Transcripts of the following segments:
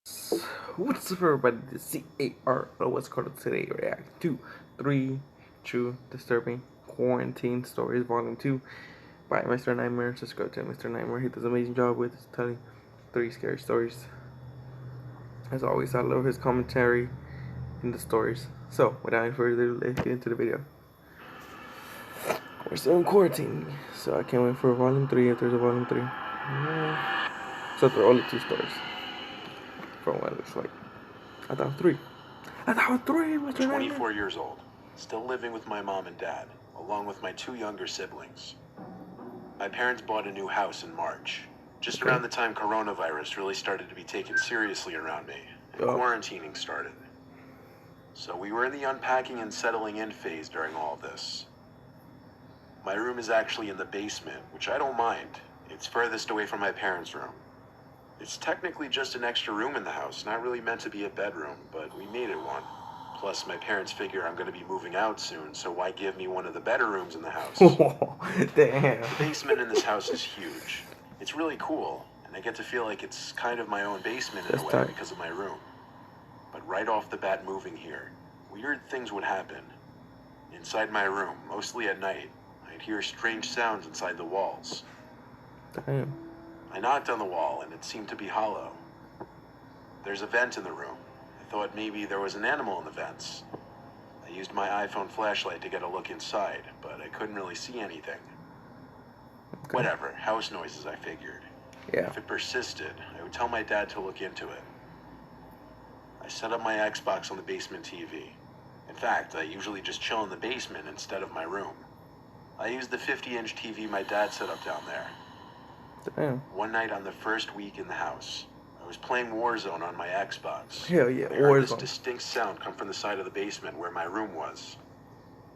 What's up, everybody? The CAR. What's called today? React to 3 True Disturbing Quarantine Stories, Volume 2 by Mr. Nightmare. Subscribe to Mr. Nightmare. He does an amazing job with telling 3 scary stories. As always, I love his commentary in the stories. So, without any further ado, let's get into the video. We're still in quarantine, so I can't wait for Volume 3 if there's a Volume 3. So, there are only 2 stories. From what it looks like. I thought 3. I thought 3 was 24 years old, still living with my mom and dad, along with my 2 younger siblings. My parents bought a new house in March, just around the time coronavirus really started to be taken seriously around me, and quarantining started. So we were in the unpacking and settling in phase during all this. My room is actually in the basement, which I don't mind. It's furthest away from my parents' room. It's technically just an extra room in the house, not really meant to be a bedroom, but we made it one. Plus, my parents figure I'm going to be moving out soon, so why give me one of the better rooms in the house? Damn. The basement in this house is huge. It's really cool, and I get to feel like it's kind of my own basement in a way because of my room. But right off the bat moving here, weird things would happen. Inside my room, mostly at night, I'd hear strange sounds inside the walls. Damn. I knocked on the wall, and it seemed to be hollow. There's a vent in the room. I thought maybe there was an animal in the vents. I used my iPhone flashlight to get a look inside, but I couldn't really see anything. Okay. Whatever, house noises, I figured. Yeah. If it persisted, I would tell my dad to look into it. I set up my Xbox on the basement TV. In fact, I usually just chill in the basement instead of my room. I used the 50-inch TV my dad set up down there. Damn. One night on the first week in the house, I was playing Warzone on my Xbox. Hell yeah, I heard this distinct sound come from the side of the basement where my room was.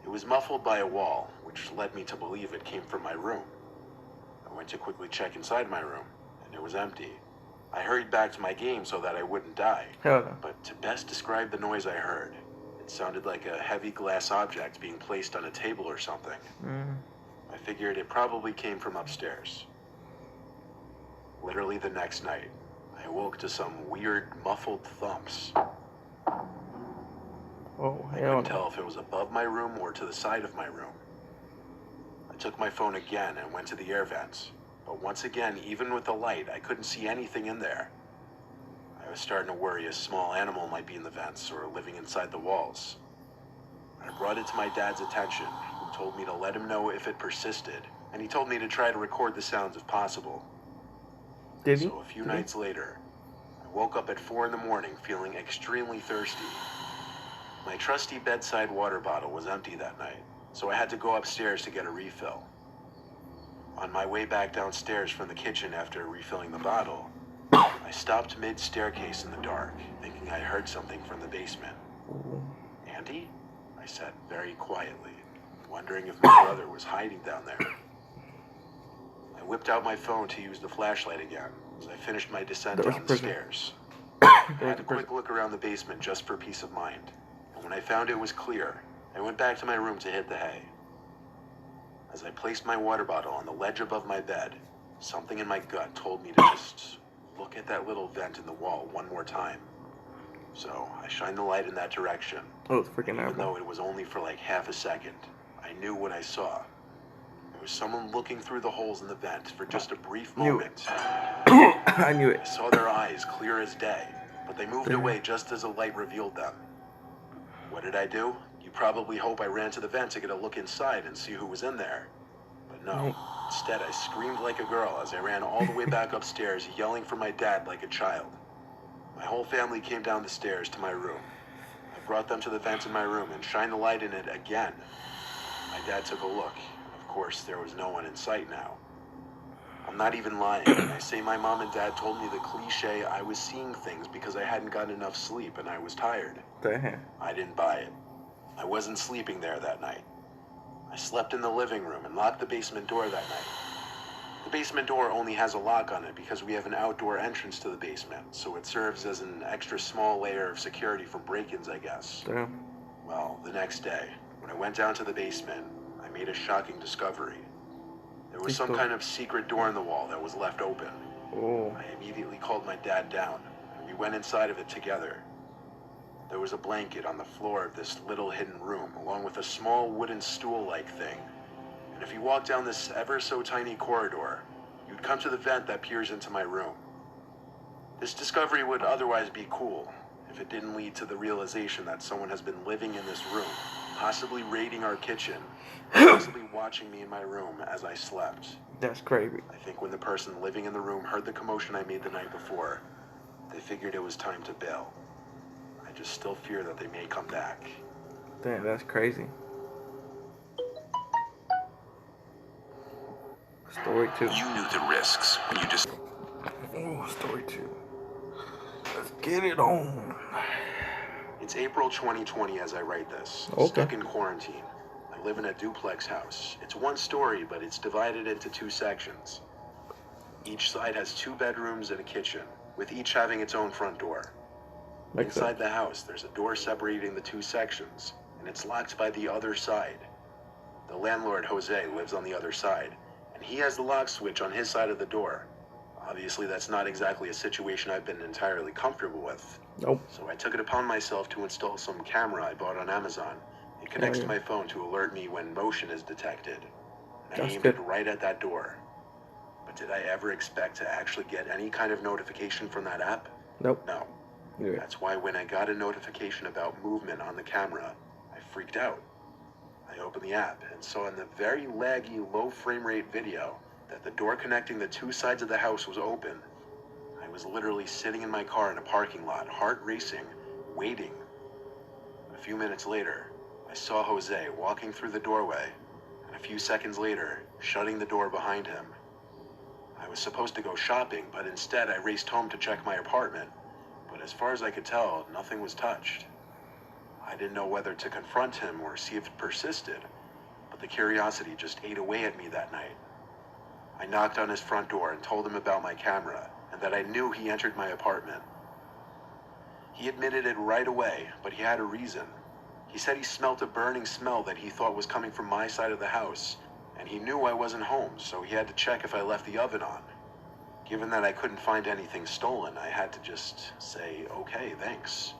It was muffled by a wall, which led me to believe it came from my room. I went to quickly check inside my room, and it was empty. I hurried back to my game so that I wouldn't die. Hell no. But to best describe the noise I heard, it sounded like a heavy glass object being placed on a table or something. I figured it probably came from upstairs. Literally the next night, I woke to some weird, muffled thumps. Oh, I couldn't tell if it was above my room or to the side of my room. I took my phone again and went to the air vents, but once again, even with the light, I couldn't see anything in there. I was starting to worry a small animal might be in the vents or living inside the walls. I brought it to my dad's attention, who told me to let him know if it persisted, and he told me to try to record the sounds if possible. Did he? So a few nights later, I woke up at 4 in the morning feeling extremely thirsty. My trusty bedside water bottle was empty that night, so I had to go upstairs to get a refill. On my way back downstairs from the kitchen after refilling the bottle, I stopped mid-staircase in the dark, thinking I heard something from the basement. "Andy?" I said very quietly, wondering if my brother was hiding down there. I whipped out my phone to use the flashlight again as I finished my descent down the stairs. I had a quick look around the basement just for peace of mind, and when I found it was clear, I went back to my room to hit the hay. As I placed my water bottle on the ledge above my bed, something in my gut told me to just look at that little vent in the wall one more time. So I shined the light in that direction. Oh, it's freaking out. Even though it was only for like half a second, I knew what I saw. There was someone looking through the holes in the vent for just a brief moment. I knew it. I saw their eyes clear as day, but they moved away just as the light revealed them. What did I do? You probably hope I ran to the vent to get a look inside and see who was in there. But no, instead I screamed like a girl as I ran all the way back upstairs, yelling for my dad like a child. My whole family came down the stairs to my room. I brought them to the vent in my room and shined the light in it again. My dad took a look. Of course, there was no one in sight now. I'm not even lying when I say my mom and dad told me the cliche I was seeing things because I hadn't gotten enough sleep and I was tired. Damn. I didn't buy it. I wasn't sleeping there that night. I slept in the living room and locked the basement door that night. The basement door only has a lock on it because we have an outdoor entrance to the basement, so it serves as an extra small layer of security for break-ins, I guess. Damn. Well, the next day, when I went down to the basement, I made a shocking discovery. There was some kind of secret door in the wall that was left open. Oh. I immediately called my dad down, and we went inside of it together. There was a blanket on the floor of this little hidden room, along with a small wooden stool-like thing. And if you walk down this ever so tiny corridor, you'd come to the vent that peers into my room. This discovery would otherwise be cool, if it didn't lead to the realization that someone has been living in this room, possibly raiding our kitchen, possibly watching me in my room as I slept. That's crazy. I think when the person living in the room heard the commotion I made the night before, they figured it was time to bail. I just still fear that they may come back. Damn, that's crazy. Story 2. You knew the risks when you just... Oh, story 2. Let's get it on. It's April 2020 as I write this. Okay. Stuck in quarantine. I live in a duplex house. It's one story, but it's divided into 2 sections. Each side has 2 bedrooms and a kitchen, with each having its own front door. Inside the house, there's a door separating the 2 sections, and it's locked by the other side. The landlord, Jose, lives on the other side, and he has the lock switch on his side of the door. Obviously, that's not exactly a situation I've been entirely comfortable with. Nope. So I took it upon myself to install some camera I bought on Amazon. It connects to my phone to alert me when motion is detected. And I aimed it right at that door. But did I ever expect to actually get any kind of notification from that app? Nope. No. Yeah. That's why when I got a notification about movement on the camera, I freaked out. I opened the app and saw in the very laggy, low frame rate video that the door connecting the 2 sides of the house was open. I was literally sitting in my car in a parking lot, heart racing, waiting. A few minutes later, I saw Jose walking through the doorway, and a few seconds later, shutting the door behind him. I was supposed to go shopping, but instead I raced home to check my apartment. But as far as I could tell, nothing was touched. I didn't know whether to confront him or see if it persisted, but the curiosity just ate away at me that night. I knocked on his front door and told him about my camera, and that I knew he entered my apartment. He admitted it right away, but he had a reason. He said he smelt a burning smell that he thought was coming from my side of the house, and he knew I wasn't home, so he had to check if I left the oven on. Given that I couldn't find anything stolen, I had to just say, okay, thanks.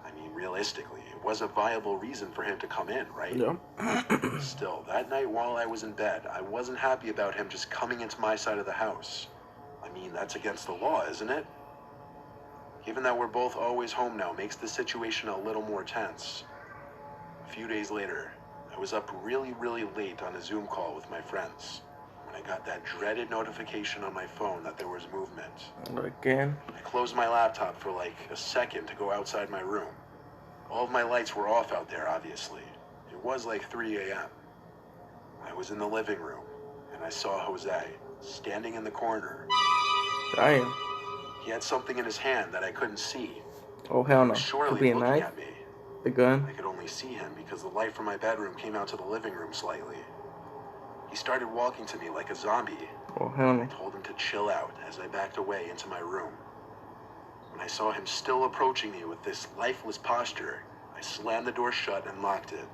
I mean, realistically, it was a viable reason for him to come in, right? Yeah. Still, that night while I was in bed, I wasn't happy about him just coming into my side of the house. I mean, that's against the law, isn't it? Given that we're both always home now makes the situation a little more tense. A few days later, I was up really late on a Zoom call with my friends when I got that dreaded notification on my phone that there was movement. Again. I closed my laptop for like a second to go outside my room. All of my lights were off out there, obviously. It was like 3 a.m. I was in the living room, and I saw Jose standing in the corner. Damn. He had something in his hand that I couldn't see. Oh, hell no. He was surely Could be a looking knife. at me. A gun. I could only see him because the light from my bedroom came out to the living room slightly. He started walking to me like a zombie. Oh, hell no. I told him to chill out as I backed away into my room. When I saw him still approaching me with this lifeless posture, I slammed the door shut and locked it.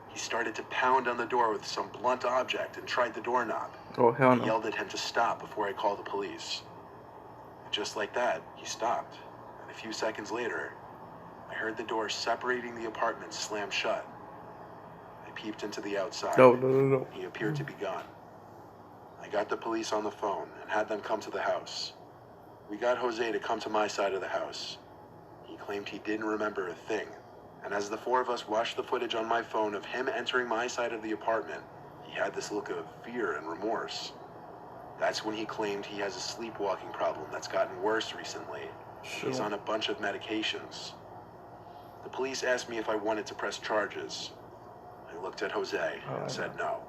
He started to pound on the door with some blunt object and tried the doorknob. Oh, hell I no. yelled at him to stop before I called the police. And just like that, he stopped. And a few seconds later, I heard the door separating the apartments slam shut. I peeped into the outside. No. He appeared to be gone. I got the police on the phone and had them come to the house. We got Jose to come to my side of the house. He claimed he didn't remember a thing. And as the 4 of us watched the footage on my phone of him entering my side of the apartment, he had this look of fear and remorse. That's when he claimed he has a sleepwalking problem that's gotten worse recently. Sure. He's on a bunch of medications. The police asked me if I wanted to press charges. I looked at Jose and said no.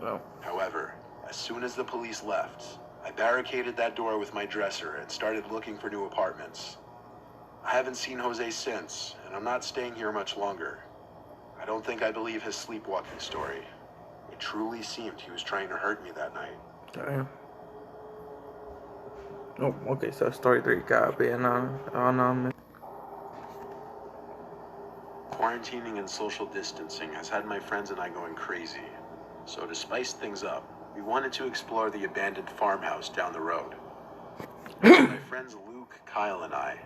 No. However, as soon as the police left, I barricaded that door with my dresser and started looking for new apartments. I haven't seen Jose since, and I'm not staying here much longer. I don't think I believe his sleepwalking story. It truly seemed he was trying to hurt me that night. Damn. Oh, okay, so story 3 gotta be anonymous. Quarantining and social distancing has had my friends and I going crazy. So to spice things up, we wanted to explore the abandoned farmhouse down the road. My friends Luke, Kyle, and I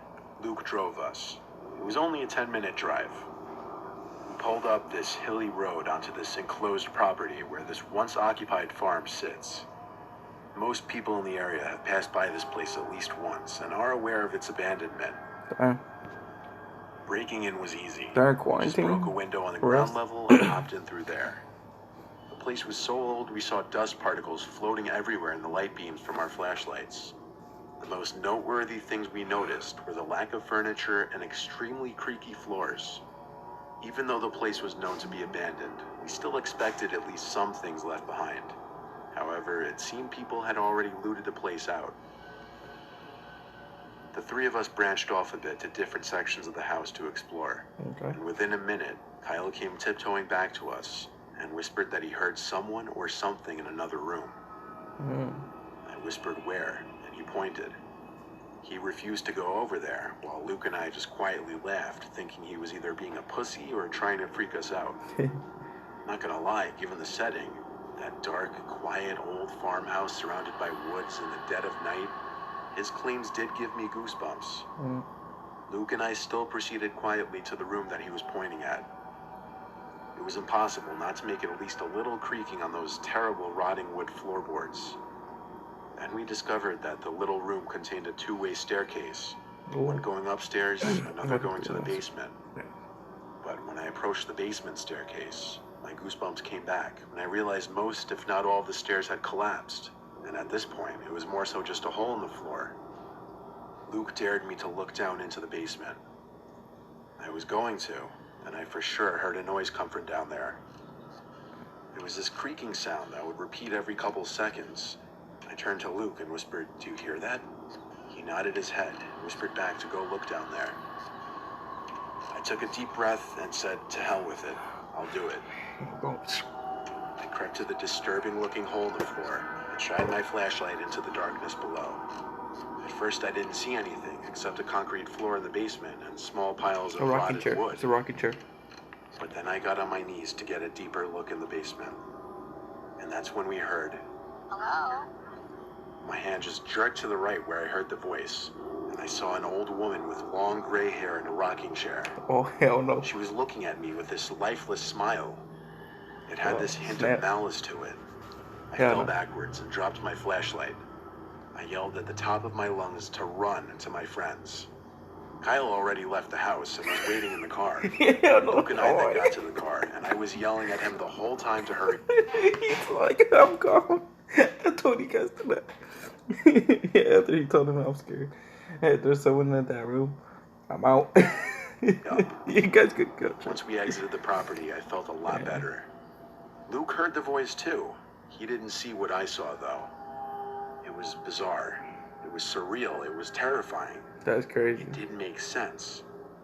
Luke drove us. It was only a 10-minute drive. We pulled up this hilly road onto this enclosed property where this once occupied farm sits. Most people in the area have passed by this place at least once and are aware of its abandonment. Breaking in was easy. They're We just quarantine. broke a window on the Arrest. ground level and hopped in through there. The place was so old we saw dust particles floating everywhere in the light beams from our flashlights. The most noteworthy things we noticed were the lack of furniture and extremely creaky floors. Even though the place was known to be abandoned, we still expected at least some things left behind. However, it seemed people had already looted the place out. The three of us branched off a bit to different sections of the house to explore. Okay. And within a minute, Kyle came tiptoeing back to us and whispered that he heard someone or something in another room. I whispered where, and he pointed. He refused to go over there, while Luke and I just quietly laughed, thinking he was either being a pussy or trying to freak us out. Not gonna lie, given the setting, that dark, quiet old farmhouse surrounded by woods in the dead of night, his claims did give me goosebumps. Luke and I still proceeded quietly to the room that he was pointing at. It was impossible not to make it at least a little creaking on those terrible rotting wood floorboards. Then we discovered that the little room contained a two-way staircase, one going upstairs, another going to the basement. But when I approached the basement staircase, my goosebumps came back when I realized most, if not all, of the stairs had collapsed, and at this point, it was more so just a hole in the floor. Luke dared me to look down into the basement. I was going to, and I for sure heard a noise come from down there. It was this creaking sound that would repeat every couple seconds. I turned to Luke and whispered, "Do you hear that?" He nodded his head, whispered back to go look down there. I took a deep breath and said, "To hell with it, I'll do it." I crept to the disturbing-looking hole in the floor and shined my flashlight into the darkness below. At first, I didn't see anything except a concrete floor in the basement and small piles of A rocking rotted chair. wood. It's a rocking chair. But then I got on my knees to get a deeper look in the basement. And that's when we heard, Hello? my hand just jerked to the right where I heard the voice, and I saw an old woman with long gray hair in a rocking chair. Oh, hell no. She was looking at me with this lifeless smile. It had this hint snap. of malice to it. I Yeah, fell no. backwards and dropped my flashlight. I yelled at the top of my lungs to run to my friends. Kyle already left the house and was waiting in the car. Hell no. Luke and I then got to the car, and I was yelling at him the whole time to hurry. He's like, I'm gone. I told you guys that. Yeah, after he told him I'm scared. Hey, there's someone in that room. I'm out. You guys could go. Once we exited the property, I felt a lot better. Luke heard the voice too. He didn't see what I saw, though. It was bizarre. It was surreal. It was terrifying. That's crazy. It didn't make sense.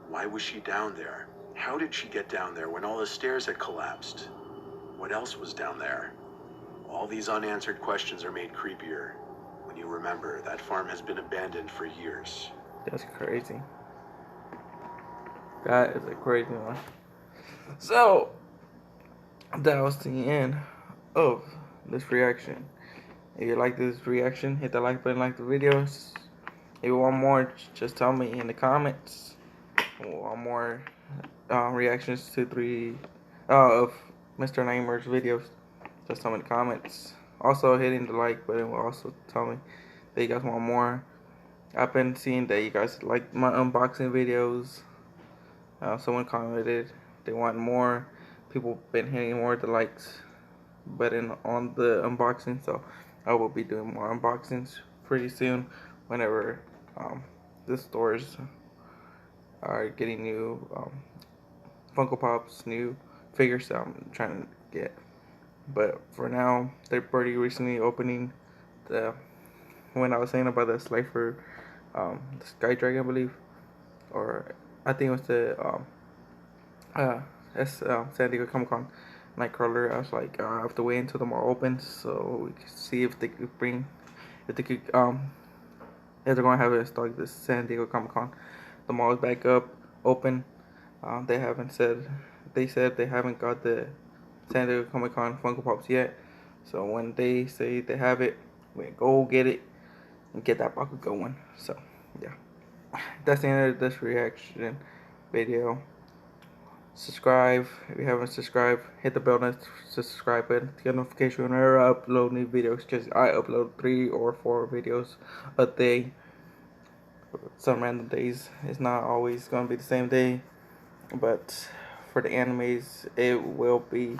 Why was she down there? How did she get down there when all the stairs had collapsed? What else was down there? All these unanswered questions are made creepier when you remember that farm has been abandoned for years. That's crazy. That is a crazy one. So, that was the end of this reaction. If you like this reaction, hit the like button, like the videos. If you want more, just tell me in the comments. If you want more reactions to of Mr. Nightmare's videos, just tell me in the comments. Also, hitting the like button will also tell me that you guys want more. I've been seeing that you guys like my unboxing videos. Someone commented they want more. People been hitting more of the likes button on the unboxing, so I will be doing more unboxings pretty soon whenever the stores are getting new Funko Pops, new figures that I'm trying to get. But for now, they're pretty recently opening the, when I was saying about the Slifer, the Sky Dragon, I believe, or I think it was the San Diego Comic Con Nightcrawler. I was like, I have to wait until the mall opens so we can see if they could if they're gonna have it in stock this San Diego Comic Con. The mall is back up, open. They haven't said, they said they haven't got the San Diego Comic Con Funko Pops yet. So when they say they have it, we go get it and get that bucket going. So yeah. that's the end of this reaction video. Subscribe if you haven't subscribed. Hit the bell next to subscribe button to get notification whenever I upload new videos. Because I upload 3 or 4 videos a day. Some random days. It's not always gonna be the same day, but for the animes, it will be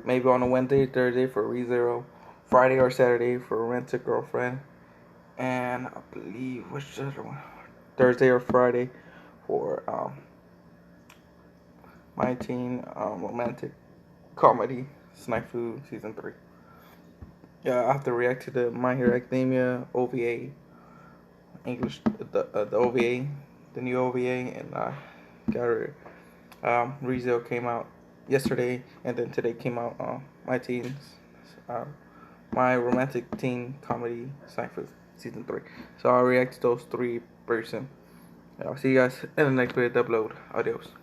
maybe on a Wednesday, Thursday for ReZero, Friday or Saturday for Rent a Girlfriend, and I believe which other one, Thursday or Friday for my teen romantic comedy Snafu season 3. Yeah, I have to react to the My Hero Academia OVA English, the OVA, the new OVA, and got it. ReZero came out yesterday, and then today came out my teens, uh, my romantic teen comedy Snafu season 3. So I'll react to those 3 person. I'll see you guys in the next video upload. Adios.